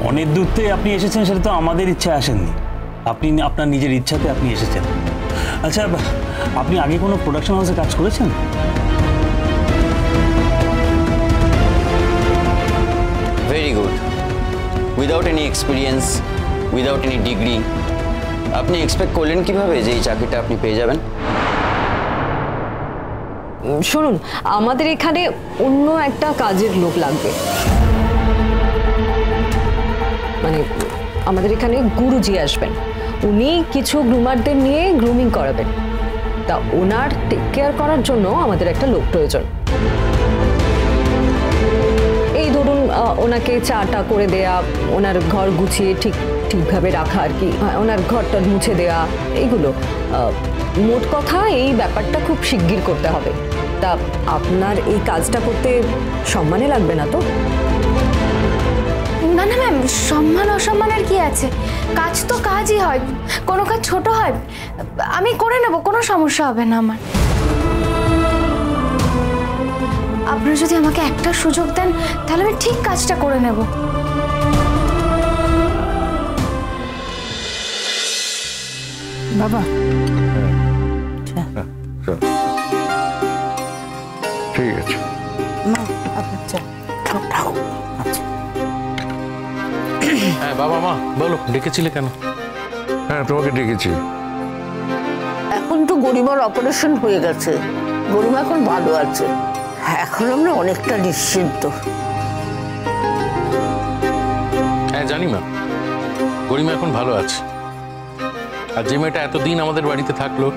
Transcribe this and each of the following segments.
অনেক দূরতে আপনি এসেছেন, সেটা তো আমাদের ইচ্ছায় আসেননি, আপনি আপনার নিজের ইচ্ছাতে আপনি এসেছেন। আচ্ছা, আপনি আগে কোনো প্রোডাকশন হাউসে কাজ করেছেন? Very good. Without any experience, without any degree, আপনি এক্সপেক্ট করলেন কিভাবে যে এই চাকরিটা আপনি পেয়ে যাবেন? শুনুন, আমাদের এখানে অন্য একটা কাজের লোক লাগবে। মানে আমাদের এখানে গুরুজি আসবেন, উনি কিছু গ্রুমারদের নিয়ে গ্রুমিং করাবেন। তা ওনার টেক কেয়ার করার জন্য আমাদের একটা লোক প্রয়োজন। এই ধরুন, ওনাকে চাটা করে দেয়া, ওনার ঘর গুছিয়ে ঠিকভাবে রাখা আর কি, ওনার ঘরটা মুছে দেয়া, এইগুলো। মোট কথা এই ব্যাপারটা খুব শিগগির করতে হবে। তা আপনার এই কাজটা করতে সম্মানে লাগবে না তো? না না ম্যাম, সম্মান অসম্মানের কি আছে? কাজ তো কাজই হয়, কোনো কাজ ছোট হয়? আমি করে নেব, কোনো সমস্যা হবে না আমার। আপনারা যদি আমাকে একটা সুযোগ দেন তাহলে আমি ঠিক কাজটা করে নেব। বাবা ঠিক আছে, মা আপনার চা। আচ্ছা, হ্যাঁ বাবা, মা বলো, ডেকেছিলে কেন? হ্যাঁ তোমাকে ডেকেছি। এখন তো গরিমার অপারেশন হয়ে গেছে, গরিমা এখন ভালো আছে, এখন আমরা অনেকটা নিশ্চিন্ত। হ্যাঁ জানি মা, গরিমা এখন ভালো আছে। আর যে মেয়েটা এতদিন আমাদের বাড়িতে থাকলো,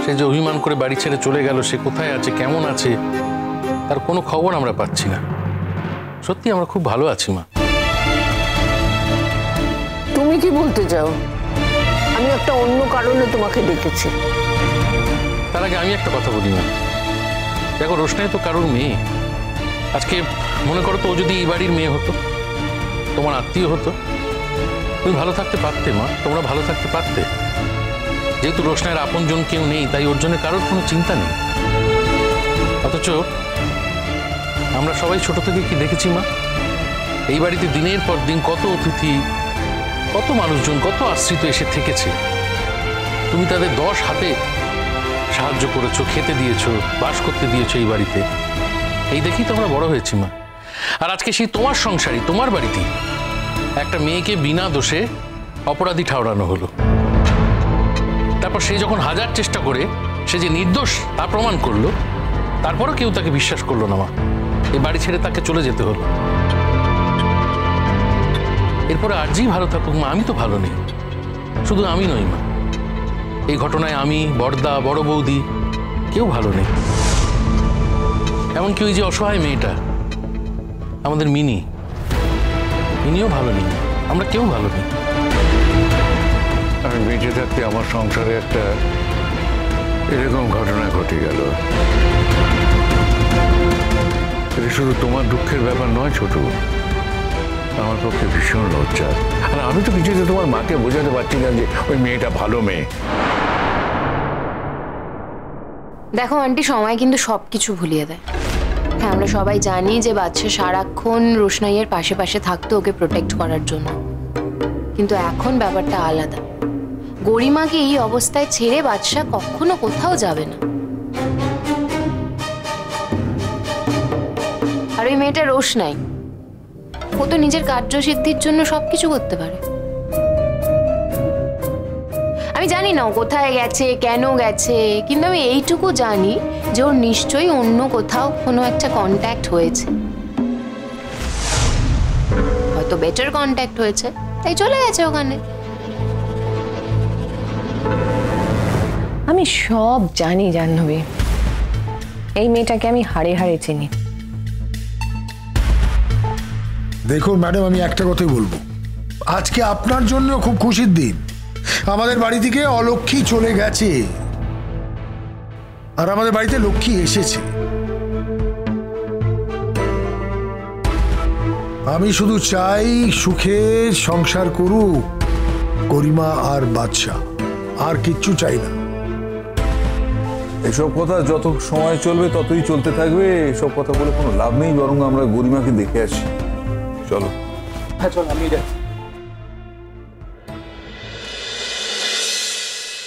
সে যে অভিমান করে বাড়ি ছেড়ে চলে গেল, সে কোথায় আছে, কেমন আছে, তার কোনো খবর আমরা পাচ্ছি না। সত্যি আমরা খুব ভালো আছি মা। তুমি কি বলতে চাও? আমি একটা অন্য কারণে তোমাকে ডেকেছি। তার আগে আমি একটা কথা বলি মা, দেখো রোশনাই তো কারোর মেয়ে। আজকে মনে করো তো ও যদি এই বাড়ির মেয়ে হতো, তোমার আত্মীয় হতো, তুমি ভালো থাকতে পারতে মা, তোমরা ভালো থাকতে পারতে। যেহেতু রোশনাইয়ের আপনজন কেউ নেই, তাই ওর জন্য কারোর কোনো চিন্তা নেই। অথচ আমরা সবাই ছোট থেকে কি দেখেছি মা, এই বাড়িতে দিনের পর দিন কত অতিথি, কত মানুষজন, কত আশ্রিত এসে থেকেছে। তুমি তাদের 10 হাতে সাহায্য করেছো, খেতে দিয়েছো, বাস করতে দিয়েছো এই বাড়িতে। এই দেখেই তো আমরা বড় হয়েছি মা। আর আজকে সেই তোমার সংসারী, তোমার বাড়িতেই একটা মেয়েকে বিনা দোষে অপরাধী ঠাওরানো হলো। তারপর সে যখন হাজার চেষ্টা করে সে যে নির্দোষ তা প্রমাণ করলো, তারপরও কেউ তাকে বিশ্বাস করলো না মা। এই বাড়ি ছেড়ে তাকে চলে যেতে হলো। এরপরে আরজি ভালো থাকুক মা, আমি তো ভালো নেই। শুধু আমি নই মা, এই ঘটনায় আমি, বড়দা, বড় বৌদি কেউ ভালো নেই। এমনকি ওই যে অসহায় মেয়েটা আমাদের মিনিও ভালো নেই। আমরা কেউ ভালো নেই। আমি বেঁচে থাকতে আমার সংসারে একটা এরকম ঘটনা ঘটে গেল। এটা শুধু তোমার দুঃখের ব্যাপার নয় ছোট, আমার পক্ষে ভীষণ লজ্জা। আর আমি তো কিছুতে তোমার মাকে বোঝাতে পারছি না যে ওই মেয়েটা ভালো মেয়ে। দেখো আন্টি, সময় কিন্তু সবকিছু ভুলিয়ে দেয়। হ্যাঁ, আমরা সবাই জানি যে বাচ্চা সারাক্ষণ রোশনাইয়ের পাশে পাশে থাকতো ওকে প্রোটেক্ট করার জন্য, কিন্তু এখন ব্যাপারটা আলাদা। গরিমাকে এই অবস্থায় ছেড়ে বাচ্চা কখনো কোথাও যাবে না। আর ওই মেয়েটা রোশনাই, ও তো নিজের কার্যসিদ্ধির জন্য সবকিছু করতে পারে। আমি জানি না ও কোথায় গেছে, কেন গেছে, কিন্তু আমি এইটুকু জানি যে ওর নিশ্চয়ই অন্য কোথাও কোনো একটা কন্ট্যাক্ট হয়েছে, হয়তো বেটার কন্ট্যাক্ট হয়েছে, তাই চলে গেছে ওখানে। আমি সব জানি জাহ্নবী, এই মেয়েটাকে আমি হাড়ে হাড়ে চিনি। দেখুন ম্যাডাম, আমি একটা কথাই বলবো, আজকে আপনার জন্য খুব খুশির দিন। আমাদের বাড়ি থেকে অলক্ষ্মী চলে গেছে আর আমাদের বাড়িতে লক্ষ্মী এসেছে। আমি শুধু চাই সুখে সংসার করুক গরিমা আর বাদশা, আর কিচ্ছু চাই না। এসব কথা যত সময় চলবে ততই চলতে থাকবে। এসব কথা বলে কোনো লাভ নেই, বরং আমরা গরিমাকে দেখে আসি। চলো। হ্যাঁ চল আমি যাচ্ছি।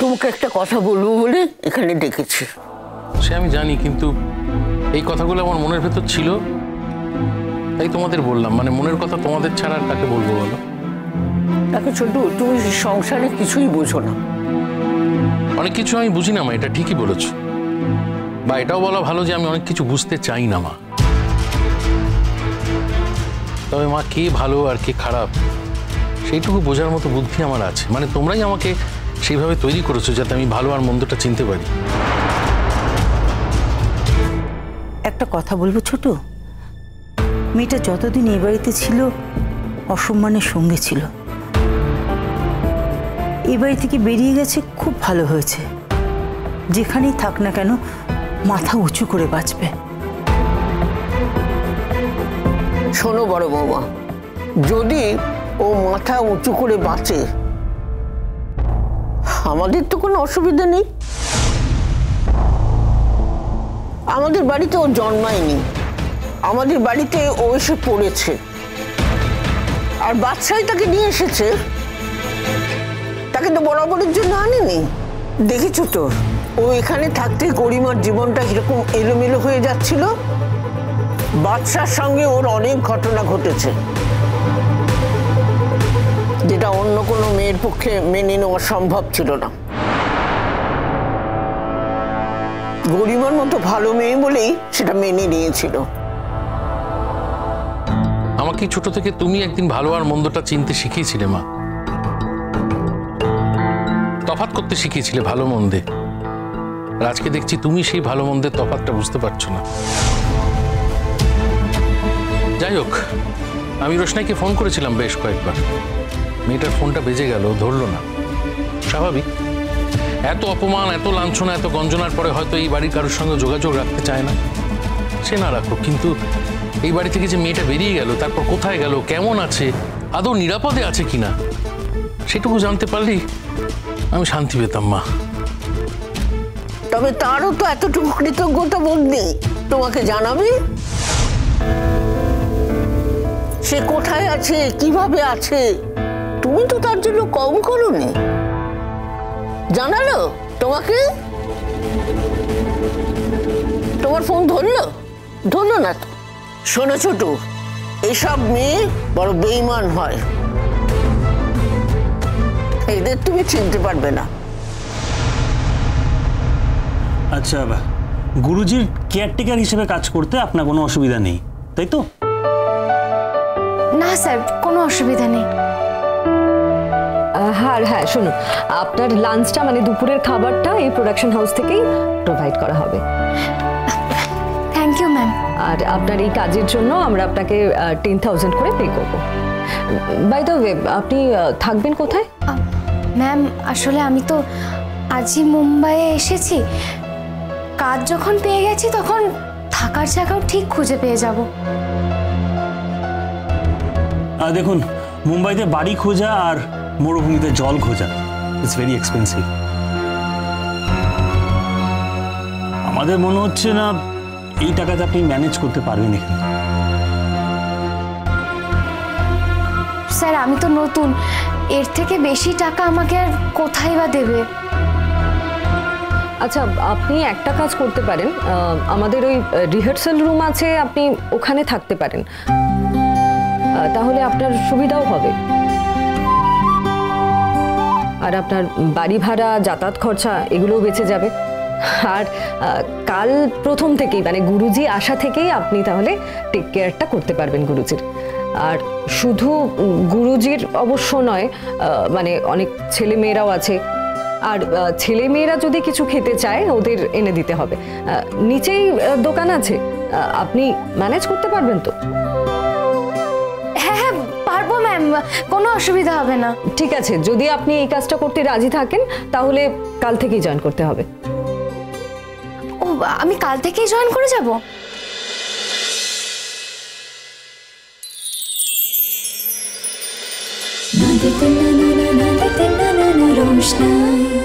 তোমাকে একটা কথা বলবো বলে এখানে ডেকেছি। সে আমি জানি, কিন্তু এই কথাগুলো আমার মনের ভেতর ছিল, তাই তোমাদের বললাম। মানে মনের কথা তোমাদের ছাড়া আর কাকে বলবো বলো? দেখো ছোটু, তুমি সংসারে কিছুই বোঝো না। অনেক কিছু আমি বুঝি না মা, এটা ঠিকই বলেছ। বা এটাও বলা ভালো যে আমি অনেক কিছু বুঝতে চাই না মা। তবে মা, কে ভালো আর কে খারাপ সেইটুকু বোঝার মতো বুদ্ধি আমার আছে। মানে তোমরাই আমাকে সেইভাবে তৈরি করেছো যাতে আমি ভালো আর মন্দটা চিনতে পারি। একটা কথা বলবো ছোট, মেয়েটা যতদিন এই বাড়িতে ছিল অসম্মানের সঙ্গে ছিল। এই বাড়ি থেকে বেরিয়ে গেছে, খুব ভালো হয়েছে। যেখানেই থাক না কেন মাথা উঁচু করে বাঁচবে। শোনো বড় বৌমা, যদি ও মাথা উঁচু করে বাঁচে আমাদের তো কোনো অসুবিধা নেই। আমাদের বাড়িতে ও জন্মায়নি, আমাদের বাড়িতে ও এসে পড়েছে। আর বাচ্চাই তাকে নিয়ে এসেছে, তাকে তো বরাবরের জন্য আনেনি। দেখেছো তো ও এখানে থাকতে গরিমার জীবনটা কিরকম এলোমেলো হয়ে যাচ্ছিল। বাচ্চার সঙ্গে ওর অনেক ঘটনা ঘটেছে যেটা অন্য কোনো মেয়ের পক্ষে মেনে নেওয়া সম্ভব ছিল না। গরিমার মতো ভালো মেয়ে বলেই সেটা মেনে নিয়েছিল। আমাকে ছোট থেকে তুমি একদিন ভালো আর মন্দটা চিনতে শিখিয়েছিলে মা, তফাৎ করতে শিখিয়েছিলে ভালো মন্দে। আর আজকে দেখছি তুমি সেই ভালো মন্দের তফাৎটা বুঝতে পারছো না। যাই হোক, আমি রোশনাইকে ফোন করেছিলাম বেশ কয়েকবার। মেয়েটার ফোনটা বেজে গেল, ধরলো না। স্বাভাবিক, এত অপমান, এত লাঞ্ছনা, এত গঞ্জনার পরে হয়তো এই বাড়ির কারোর সঙ্গে যোগাযোগ রাখতে চায় না। সে না রাখো, কিন্তু এই বাড়ি থেকে যে মেয়েটা বেরিয়ে গেল, তারপর কোথায় গেল, কেমন আছে, আদৌ নিরাপদে আছে কিনা, সেটুকু জানতে পারলেই আমি শান্তি পেতাম মা। তবে তারও তো এতটুকু কৃতজ্ঞতা বোধ নেই, তোমাকে জানাবে সে কোথায় আছে, কিভাবে আছে। তুমি তো তার জন্য কম করোনি, জানালো তোমাকে? তোমার ফোন ধরলো? ধরলো না তো। শোনো ছোট, এসব মেয়ে বড় বেঈমান হয়, এদের তুমি চিনতে পারবে না। আচ্ছা, গুরুজির কেয়ারটেকার হিসেবে কাজ করতে আপনার কোনো অসুবিধা নেই, তাই তো? না স্যার, কোনো অসুবিধা নেই। হ্যাঁ শুনুন, আপনার লাঞ্চটা মানে দুপুরের খাবারটা এই প্রোডাকশন হাউস থেকেই প্রোভাইড করা হবে। Thank you ma'am. আর আপনার এই কাজের জন্য আমরা আপনাকে 10,000 করে পে করব। বাই দ্য ওয়ে, আপনি থাকবেন কোথায়? ম্যাম, আসলে আমি তো আজই মুম্বাইয়ে এসেছি। কাজ যখন পেয়ে গেছি তখন থাকার জায়গাও ঠিক খুঁজে পেয়ে যাব। দেখুন, মুম্বাইতে বাড়ি খোঁজা আর মরুভূমিতে জল খোঁজা ইটস ভেরি এক্সপেন্সিভ। আমাদের মনে হচ্ছে না এই টাকাতে আপনি ম্যানেজ করতে পারবেন এখানে। স্যার, আমি তো নতুন, এর থেকে বেশি টাকা আমাকে আর কোথায় বা দেবে? আচ্ছা, আপনি একটা কাজ করতে পারেন, আমাদের ওই রিহার্সাল রুম আছে, আপনি ওখানে থাকতে পারেন, তাহলে আপনার সুবিধাও হবে। আর আপনার বাড়ি ভাড়া, যাতায়াত খরচা এগুলোও বেঁচে যাবে। আর কাল প্রথম থেকেই মানে গুরুজি আসা থেকেই আপনি তাহলে টেক কেয়ারটা করতে পারবেন গুরুজির। আর শুধু গুরুজির অবশ্য নয়, মানে অনেক ছেলে মেয়েরাও আছে। আর ছেলে মেয়েরা যদি কিছু খেতে চায় ওদের এনে দিতে হবে। নিচেই দোকান আছে, আপনি ম্যানেজ করতে পারবেন তো? হ্যাঁ, পারবো ম্যাম, কোনো অসুবিধা হবে না। ঠিক আছে, যদি আপনি এই কাজটা করতে রাজি থাকেন তাহলে কাল থেকেই জয়েন করতে হবে। ও, আমি কাল থেকেই জয়েন করে যাব? रोशनाई।